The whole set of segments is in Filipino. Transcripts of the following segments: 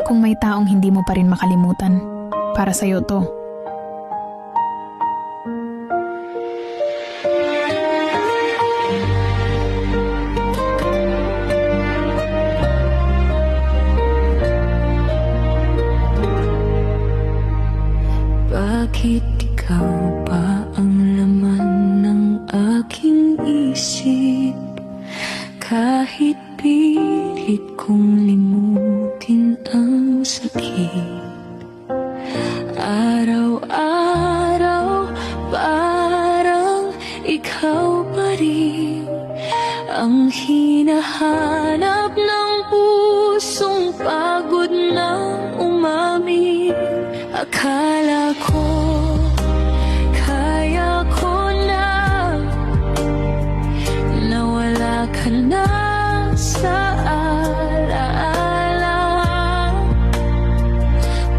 Kung may taong hindi mo pa rin makalimutan, para sa'yo to. Bakit ikaw pa ang laman ng aking isip? Kahit pilit kong limutin ang sakit, araw-araw parang ikaw pa rin ang hinahanap ng pusong pagod ng umamin. Akala ko kaya ko na nawala ka na sa alaala,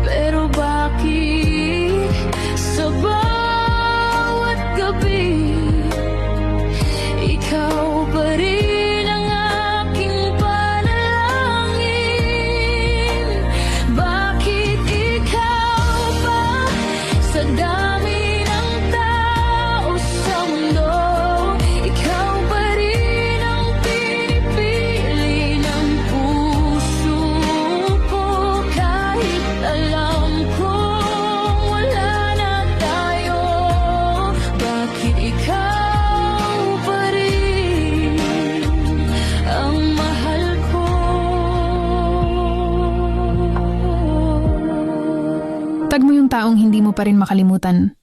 pero bakit sa bawat gabi ikaw pa rin ang aking panalangin? Bakit ikaw pa sa dami ng tao sa mundo, ikaw pa rin ang pinipili ng puso ko? Kahit alam kong wala na tayo, bakit ikaw pa rin ang mahal ko? Tag mo yung taong hindi mo pa rin makalimutan,